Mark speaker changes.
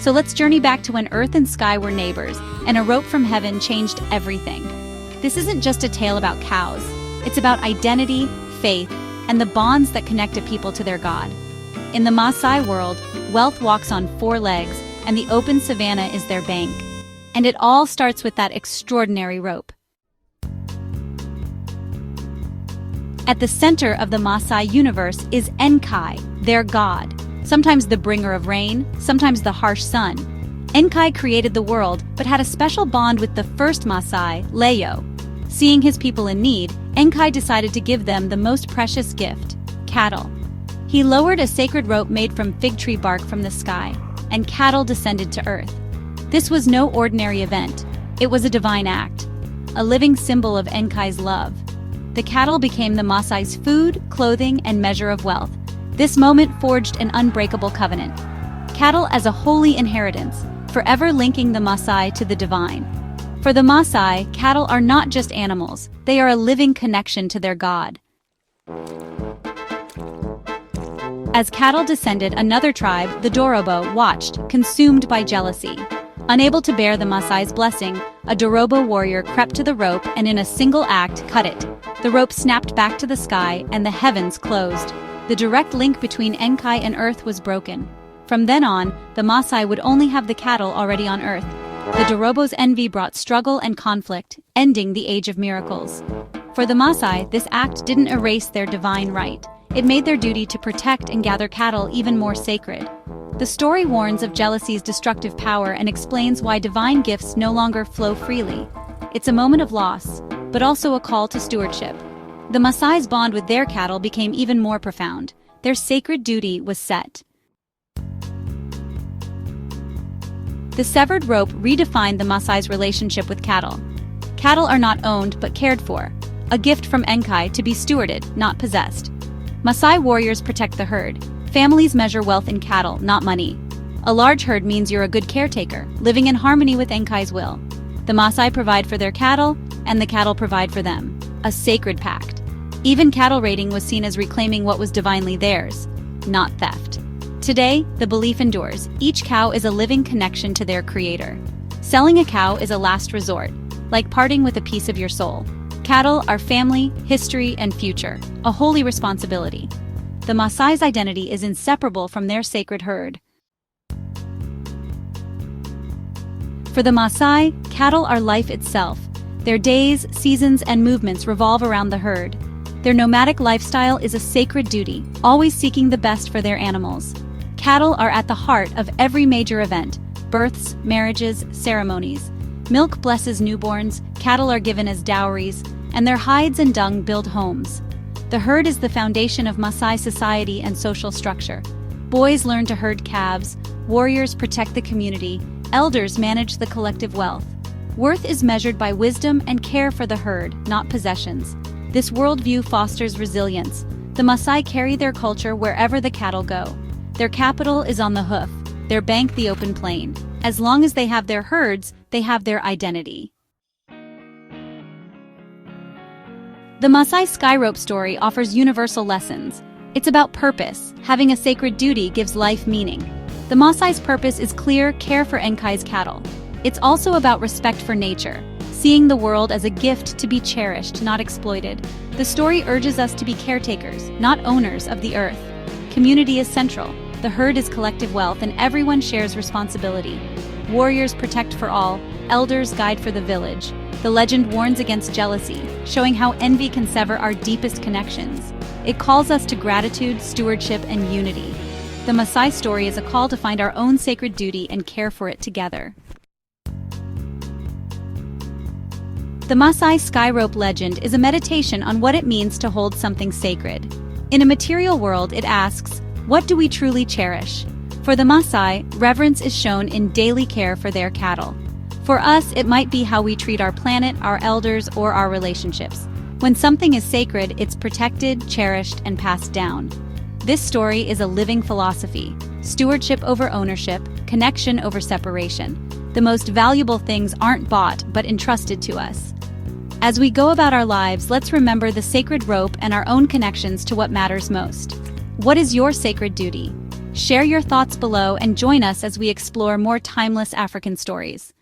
Speaker 1: So let's journey back to when earth and sky were neighbors, and a rope from heaven changed everything. This isn't just a tale about cows. It's about identity, faith, and the bonds that connect a people to their God. In the Maasai world, wealth walks on 4 legs, and the open savanna is their bank. And it all starts with that extraordinary rope. At the center of the Maasai universe is Enkai, their god, sometimes the bringer of rain, sometimes the harsh sun. Enkai created the world, but had a special bond with the first Maasai, Leo. Seeing his people in need, Enkai decided to give them the most precious gift, cattle. He lowered a sacred rope made from fig tree bark from the sky, and cattle descended to earth. This was no ordinary event. It was a divine act, a living symbol of Enkai's love. The cattle became the Maasai's food, clothing, and measure of wealth. This moment forged an unbreakable covenant. Cattle as a holy inheritance, forever linking the Maasai to the divine. For the Maasai, cattle are not just animals, they are a living connection to their god. As cattle descended, another tribe, the Dorobo, watched, consumed by jealousy. Unable to bear the Maasai's blessing, a Dorobo warrior crept to the rope and in a single act cut it. The rope snapped back to the sky and the heavens closed. The direct link between Enkai and earth was broken. From then on, the Maasai would only have the cattle already on earth. The Dorobo's envy brought struggle and conflict, ending the Age of Miracles. For the Maasai, this act didn't erase their divine right. It made their duty to protect and gather cattle even more sacred. The story warns of jealousy's destructive power and explains why divine gifts no longer flow freely. It's a moment of loss, but also a call to stewardship. The Maasai's bond with their cattle became even more profound. Their sacred duty was set. The severed rope redefined the Maasai's relationship with cattle. Cattle are not owned but cared for, a gift from Enkai to be stewarded, not possessed. Maasai warriors protect the herd. Families measure wealth in cattle, not money. A large herd means you're a good caretaker, living in harmony with Enkai's will. The Maasai provide for their cattle, and the cattle provide for them. A sacred pact. Even cattle raiding was seen as reclaiming what was divinely theirs, not theft. Today, the belief endures. Each cow is a living connection to their creator. Selling a cow is a last resort, like parting with a piece of your soul. Cattle are family, history, and future, a holy responsibility. The Maasai's identity is inseparable from their sacred herd. For the Maasai, cattle are life itself. Their days, seasons, and movements revolve around the herd. Their nomadic lifestyle is a sacred duty, always seeking the best for their animals. Cattle are at the heart of every major event: births, marriages, ceremonies. Milk blesses newborns, cattle are given as dowries, and their hides and dung build homes. The herd is the foundation of Maasai society and social structure. Boys learn to herd calves, warriors protect the community, elders manage the collective wealth. Worth is measured by wisdom and care for the herd, not possessions. This worldview fosters resilience. The Maasai carry their culture wherever the cattle go. Their capital is on the hoof, their bank the open plain. As long as they have their herds, they have their identity. The Maasai sky rope story offers universal lessons. It's about purpose. Having a sacred duty gives life meaning. The Maasai's purpose is clear: care for Enkai's cattle. It's also about respect for nature, seeing the world as a gift to be cherished, not exploited. The story urges us to be caretakers, not owners of the earth. Community is central. The herd is collective wealth, and everyone shares responsibility. Warriors protect for all, elders guide for the village. The legend warns against jealousy, showing how envy can sever our deepest connections. It calls us to gratitude, stewardship, and unity. The Maasai story is a call to find our own sacred duty and care for it together. The Maasai sky rope legend is a meditation on what it means to hold something sacred. In a material world, it asks, what do we truly cherish? For the Maasai, reverence is shown in daily care for their cattle. For us, it might be how we treat our planet, our elders, or our relationships. When something is sacred, it's protected, cherished, and passed down. This story is a living philosophy: stewardship over ownership, connection over separation. The most valuable things aren't bought, but entrusted to us. As we go about our lives, let's remember the sacred rope and our own connections to what matters most. What is your sacred duty? Share your thoughts below and join us as we explore more timeless African stories.